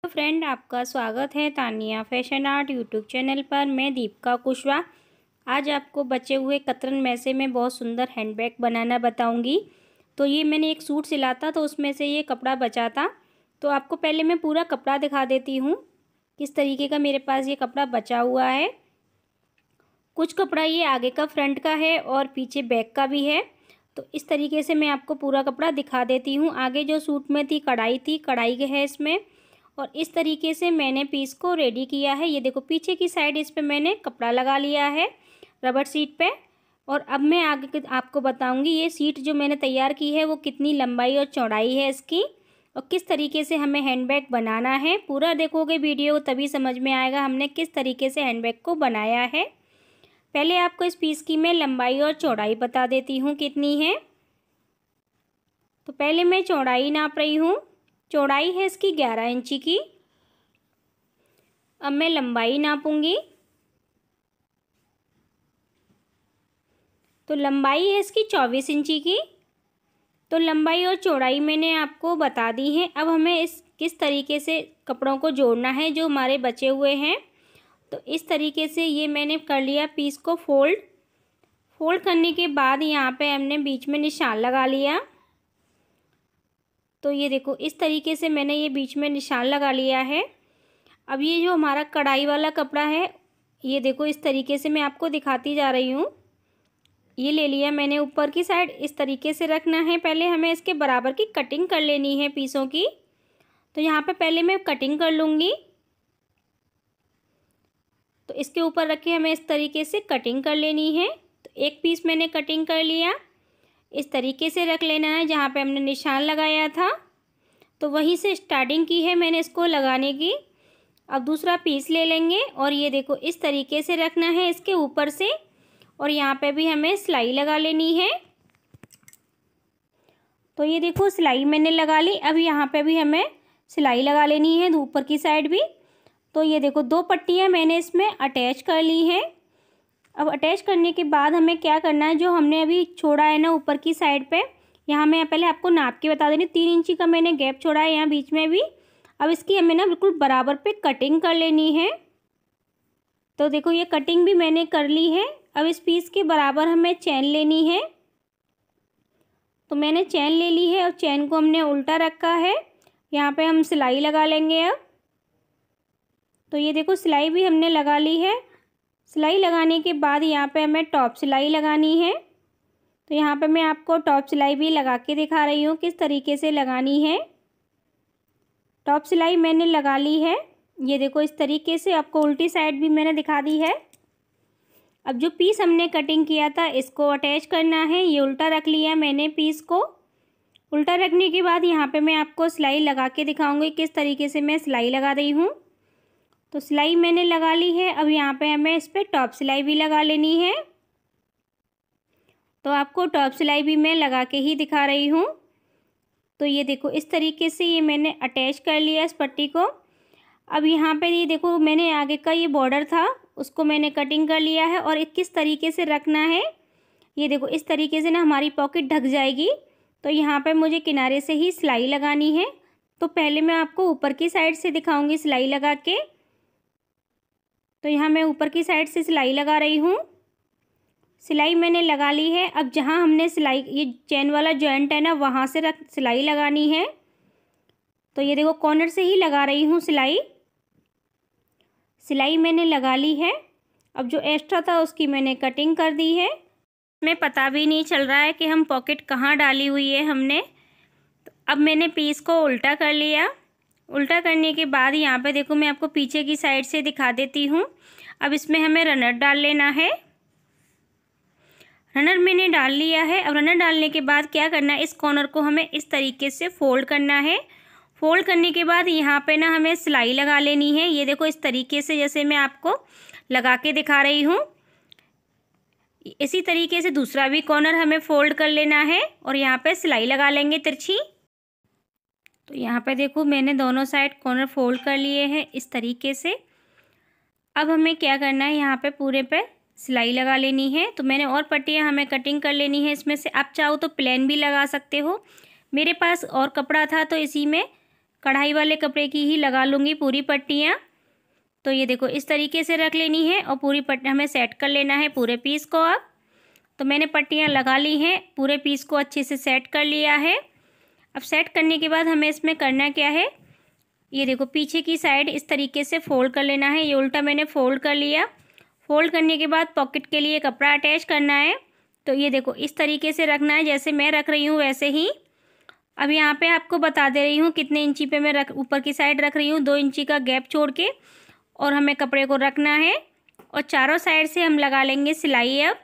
तो फ्रेंड, आपका स्वागत है Tania fashion art YouTube channel पर। मैं दीपिका कुशवाहा आज आपको बचे हुए कतरन मैसे में बहुत सुंदर हैंडबैग बनाना बताऊंगी। तो ये मैंने एक सूट सिला था, तो उसमें से ये कपड़ा बचा था। तो आपको पहले मैं पूरा कपड़ा दिखा देती हूँ किस तरीके का मेरे पास ये कपड़ा बचा हुआ है। कुछ कपड़ा ये आगे का फ्रंट का है और पीछे बैक का भी है। तो इस तरीके से मैं आपको पूरा कपड़ा दिखा देती हूँ। आगे जो सूट में थी कढ़ाई के है इसमें, और इस तरीके से मैंने पीस को रेडी किया है। ये देखो, पीछे की साइड इस पे मैंने कपड़ा लगा लिया है रबर सीट पे। और अब मैं आगे आपको बताऊंगी ये सीट जो मैंने तैयार की है वो कितनी लंबाई और चौड़ाई है इसकी, और किस तरीके से हमें हैंडबैग बनाना है। पूरा देखोगे वीडियो तभी समझ में आएगा हमने किस तरीके से हैंडबैग को बनाया है। पहले आपको इस पीस की मैं लंबाई और चौड़ाई बता देती हूँ कितनी है। तो पहले मैं चौड़ाई नाप रही हूँ। चौड़ाई है इसकी 11 इंची की। अब मैं लंबाई नापूंगी। तो लंबाई है इसकी 24 इंची की। तो लंबाई और चौड़ाई मैंने आपको बता दी है। अब हमें इस किस तरीके से कपड़ों को जोड़ना है जो हमारे बचे हुए हैं। तो इस तरीके से ये मैंने कर लिया पीस को फोल्ड करने के बाद यहाँ पे हमने बीच में निशान लगा लिया। तो ये देखो, इस तरीके से मैंने ये बीच में निशान लगा लिया है। अब ये जो हमारा कढ़ाई वाला कपड़ा है, ये देखो इस तरीके से मैं आपको दिखाती जा रही हूँ। ये ले लिया मैंने ऊपर की साइड, इस तरीके से रखना है। पहले हमें इसके बराबर की कटिंग कर लेनी है पीसों की। तो यहाँ पे पहले मैं कटिंग कर लूँगी। तो इसके ऊपर रख के हमें इस तरीके से कटिंग कर लेनी है। तो एक पीस मैंने कटिंग कर लिया। इस तरीके से रख लेना है जहाँ पे हमने निशान लगाया था। तो वहीं से स्टार्टिंग की है मैंने इसको लगाने की। अब दूसरा पीस ले लेंगे और ये देखो इस तरीके से रखना है इसके ऊपर से, और यहाँ पे भी हमें सिलाई लगा लेनी है। तो ये देखो, सिलाई मैंने लगा ली। अब यहाँ पे भी हमें सिलाई लगा लेनी है ऊपर की साइड भी। तो ये देखो, 2 पट्टियाँ मैंने इसमें अटैच कर ली हैं। अब अटैच करने के बाद हमें क्या करना है, जो हमने अभी छोड़ा है ना ऊपर की साइड पे, यहाँ मैं पहले आपको नाप के बता देनी। 3 इंची का मैंने गैप छोड़ा है यहाँ बीच में भी। अब इसकी हमें ना बिल्कुल बराबर पे कटिंग कर लेनी है। तो देखो, ये कटिंग भी मैंने कर ली है। अब इस पीस के बराबर हमें चैन लेनी है। तो मैंने चैन ले ली है और चैन को हमने उल्टा रखा है। यहाँ पे हम सिलाई लगा लेंगे अब। तो ये देखो, सिलाई भी हमने लगा ली है। सिलाई लगाने के बाद यहाँ पे हमें टॉप सिलाई लगानी है। तो यहाँ पे मैं आपको टॉप सिलाई भी लगा के दिखा रही हूँ किस तरीके से लगानी है। टॉप सिलाई मैंने लगा ली है। ये देखो, इस तरीके से आपको उल्टी साइड भी मैंने दिखा दी है। अब जो पीस हमने कटिंग किया था इसको अटैच करना है। ये उल्टा रख लिया मैंने पीस को। उल्टा रखने के बाद यहाँ पे मैं आपको सिलाई लगा के दिखाऊंगी किस तरीके से मैं सिलाई लगा रही हूँ। तो सिलाई मैंने लगा ली है। अब यहाँ पे हमें इस पर टॉप सिलाई भी लगा लेनी है। तो आपको टॉप सिलाई भी मैं लगा के ही दिखा रही हूँ। तो ये देखो, इस तरीके से ये मैंने अटैच कर लिया इस पट्टी को। अब यहाँ पे ये देखो, मैंने आगे का ये बॉर्डर था उसको मैंने कटिंग कर लिया है। और किस तरीके से रखना है, ये देखो इस तरीके से ना हमारी पॉकेट ढक जाएगी। तो यहाँ पे मुझे किनारे से ही सिलाई लगानी है। तो पहले मैं आपको ऊपर की साइड से दिखाऊंगी सिलाई लगा के। तो यहाँ मैं ऊपर की साइड से सिलाई लगा रही हूँ। सिलाई मैंने लगा ली है। अब जहाँ हमने सिलाई, ये चैन वाला जॉइंट है ना, वहाँ से सिलाई लगानी है। तो ये देखो, कॉर्नर से ही लगा रही हूँ सिलाई। सिलाई मैंने लगा ली है। अब जो एक्स्ट्रा था उसकी मैंने कटिंग कर दी है। इसमें पता भी नहीं चल रहा है कि हम पॉकेट कहाँ डाली हुई है हमने। तो अब मैंने पीस को उल्टा कर लिया। उल्टा करने के बाद यहाँ पे देखो, मैं आपको पीछे की साइड से दिखा देती हूँ। अब इसमें हमें रनर डाल लेना है। रनर मैंने डाल लिया है। अब रनर डालने के बाद क्या करना है, इस कॉर्नर को हमें इस तरीके से फोल्ड करना है। फोल्ड करने के बाद यहाँ पे ना हमें सिलाई लगा लेनी है। ये देखो, इस तरीके से जैसे मैं आपको लगा के दिखा रही हूँ। इसी तरीके से दूसरा भी कॉर्नर हमें फोल्ड कर लेना है और यहाँ पे सिलाई लगा लेंगे तिरछी। तो यहाँ पे देखो, मैंने दोनों साइड कॉर्नर फोल्ड कर लिए हैं इस तरीके से। अब हमें क्या करना है, यहाँ पे पूरे पे सिलाई लगा लेनी है। तो मैंने और पट्टियाँ हमें कटिंग कर लेनी है इसमें से। आप चाहो तो प्लेन भी लगा सकते हो। मेरे पास और कपड़ा था तो इसी में कढ़ाई वाले कपड़े की ही लगा लूँगी पूरी पट्टियाँ। तो ये देखो इस तरीके से रख लेनी है और पूरी पट्टी हमें सेट कर लेना है पूरे पीस को। अब तो मैंने पट्टियाँ लगा ली हैं, पूरे पीस को अच्छे से सेट कर लिया है। अब सेट करने के बाद हमें इसमें करना क्या है, ये देखो पीछे की साइड इस तरीके से फोल्ड कर लेना है। ये उल्टा मैंने फोल्ड कर लिया। फोल्ड करने के बाद पॉकेट के लिए कपड़ा अटैच करना है। तो ये देखो इस तरीके से रखना है, जैसे मैं रख रही हूँ वैसे ही। अब यहाँ पे आपको बता दे रही हूँ कितने इंची पे मैं ऊपर की साइड रख रही हूँ, 2 इंची का गैप छोड़ के। और हमें कपड़े को रखना है और चारों साइड से हम लगा लेंगे सिलाई। अब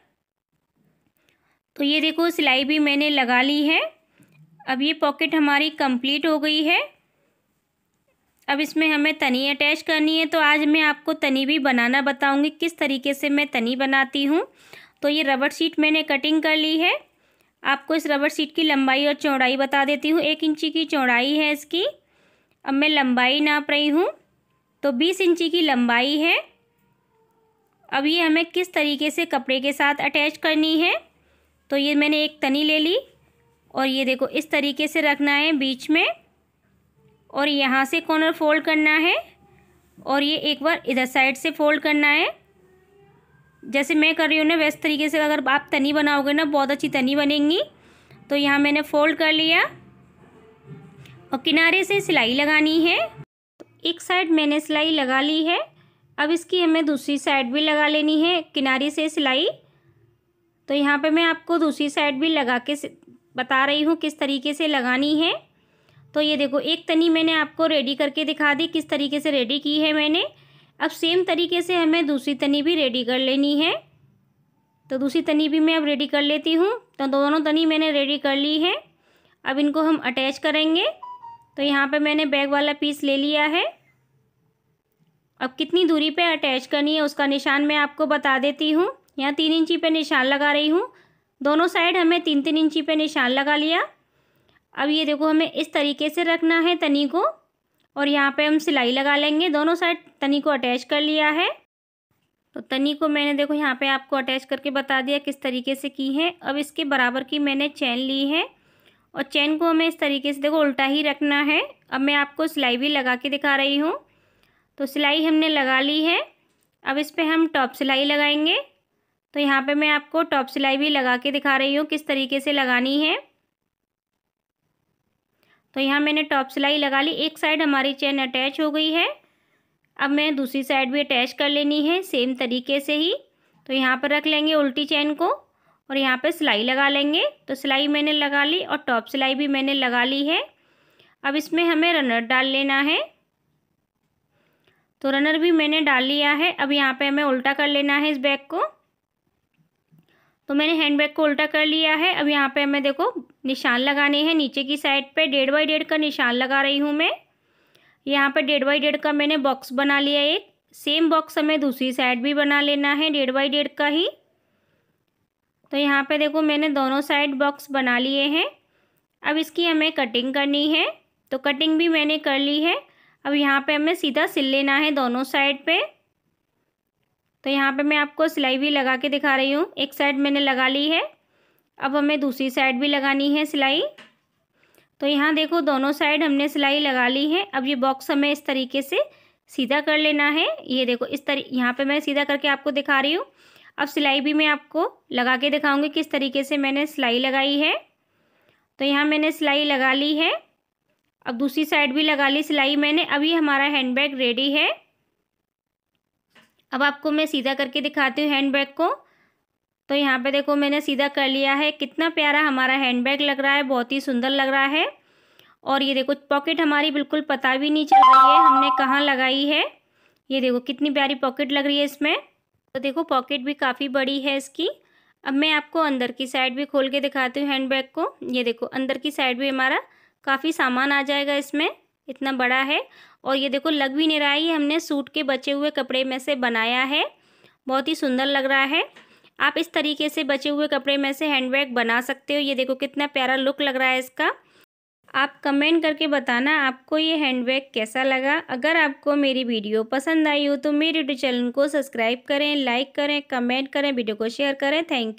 तो ये देखो सिलाई भी मैंने लगा ली है। अब ये पॉकेट हमारी कंप्लीट हो गई है। अब इसमें हमें तनी अटैच करनी है। तो आज मैं आपको तनी भी बनाना बताऊंगी, किस तरीके से मैं तनी बनाती हूँ। तो ये रबर शीट मैंने कटिंग कर ली है। आपको इस रबर शीट की लंबाई और चौड़ाई बता देती हूँ। 1 इंची की चौड़ाई है इसकी। अब मैं लंबाई नाप रही हूँ, तो 20 इंची की लंबाई है। अब ये हमें किस तरीके से कपड़े के साथ अटैच करनी है। तो ये मैंने एक तनी ले ली और ये देखो इस तरीके से रखना है बीच में, और यहाँ से कॉर्नर फोल्ड करना है और ये एक बार इधर साइड से फोल्ड करना है। जैसे मैं कर रही हूँ ना वैसे तरीके से अगर आप तनी बनाओगे ना, बहुत अच्छी तनी बनेंगी। तो यहाँ मैंने फोल्ड कर लिया और किनारे से सिलाई लगानी है। तो एक साइड मैंने सिलाई लगा ली है। अब इसकी हमें दूसरी साइड भी लगा लेनी है किनारे से सिलाई। तो यहाँ पे मैं आपको दूसरी साइड भी लगा के बता रही हूँ किस तरीके से लगानी है। तो ये देखो एक तनी मैंने आपको रेडी करके दिखा दी, किस तरीके से रेडी की है मैंने। अब सेम तरीके से हमें दूसरी तनी भी रेडी कर लेनी है। तो दूसरी तनी भी मैं अब रेडी कर लेती हूँ। तो दोनों तनी मैंने रेडी कर ली है। अब इनको हम अटैच करेंगे। तो यहाँ पे मैंने बैक वाला पीस ले लिया है। अब कितनी दूरी पे अटैच करनी है उसका निशान मैं आपको बता देती हूँ। यहाँ 3 इंची पे निशान लगा रही हूँ। दोनों साइड हमें 3-3 इंची पे निशान लगा लिया। अब ये देखो हमें इस तरीके से रखना है तनी को, और यहाँ पे हम सिलाई लगा लेंगे। दोनों साइड तनी को अटैच कर लिया है। तो तनी को मैंने देखो यहाँ पे आपको अटैच करके बता दिया किस तरीके से की है। अब इसके बराबर की मैंने चैन ली है और चैन को हमें इस तरीके से देखो उल्टा ही रखना है। अब मैं आपको सिलाई भी लगा के दिखा रही हूँ। तो सिलाई हमने लगा ली है। अब इस पर हम टॉप सिलाई लगाएंगे। तो यहाँ पे मैं आपको टॉप सिलाई भी लगा के दिखा रही हूँ किस तरीके से लगानी है। तो यहाँ मैंने टॉप सिलाई लगा ली। एक साइड हमारी चेन अटैच हो गई है। अब मैं दूसरी साइड भी अटैच कर लेनी है सेम तरीके से ही। तो यहाँ पर रख लेंगे उल्टी चेन को और यहाँ पे सिलाई लगा लेंगे। तो सिलाई मैंने लगा ली और टॉप सिलाई भी मैंने लगा ली है। अब इसमें हमें रनर डाल लेना है। तो रनर भी मैंने डाल लिया है। अब यहाँ पे हमें उल्टा कर लेना है इस बैग को। तो मैंने हैंड बैग को उल्टा कर लिया है। अब यहाँ पे हमें देखो निशान लगाने हैं नीचे की साइड पे। 1.5 बाई 1.5 का निशान लगा रही हूँ मैं। यहाँ पे 1.5 बाई 1.5 का मैंने बॉक्स बना लिया एक। सेम बॉक्स हमें दूसरी साइड भी बना लेना है 1.5 बाई 1.5 का ही। तो यहाँ पे देखो मैंने दोनों साइड बॉक्स बना लिए हैं। अब इसकी हमें कटिंग करनी है। तो कटिंग भी मैंने कर ली है। अब यहाँ पे हमें सीधा सिल लेना है दोनों साइड पे। तो यहाँ पे मैं आपको सिलाई भी लगा के दिखा रही हूँ। एक साइड मैंने लगा ली है। अब हमें दूसरी साइड भी लगानी है सिलाई। तो यहाँ देखो दोनों साइड हमने सिलाई लगा ली है। अब ये बॉक्स हमें इस तरीके से सीधा कर लेना है। ये देखो यहाँ पे मैं सीधा करके आपको दिखा रही हूँ। अब सिलाई भी मैं आपको लगा के दिखाऊंगी किस तरीके से मैंने सिलाई लगाई है। तो यहाँ मैंने सिलाई लगा ली है। अब दूसरी साइड भी लगा ली सिलाई मैंने। अभी हमारा हैंडबैग रेडी है। अब आपको मैं सीधा करके दिखाती हूँ हैंडबैग को। तो यहाँ पे देखो मैंने सीधा कर लिया है। कितना प्यारा हमारा हैंडबैग लग रहा है, बहुत ही सुंदर लग रहा है। और ये देखो पॉकेट हमारी बिल्कुल पता भी नहीं चल रही है हमने कहाँ लगाई है। ये देखो कितनी प्यारी पॉकेट लग रही है इसमें। तो देखो पॉकेट भी काफ़ी बड़ी है इसकी। अब मैं आपको अंदर की साइड भी खोल के दिखाती हूँ हैंडबैग को। ये देखो अंदर की साइड भी हमारा काफ़ी सामान आ जाएगा इसमें, इतना बड़ा है। और ये देखो लग भी नहीं रहा है, ये हमने सूट के बचे हुए कपड़े में से बनाया है। बहुत ही सुंदर लग रहा है। आप इस तरीके से बचे हुए कपड़े में से हैंडबैग बना सकते हो। ये देखो कितना प्यारा लुक लग रहा है इसका। आप कमेंट करके बताना आपको ये हैंडबैग कैसा लगा। अगर आपको मेरी वीडियो पसंद आई हो तो मेरे यूट्यूब चैनल को सब्सक्राइब करें, लाइक करें, कमेंट करें, वीडियो को शेयर करें। Thank you.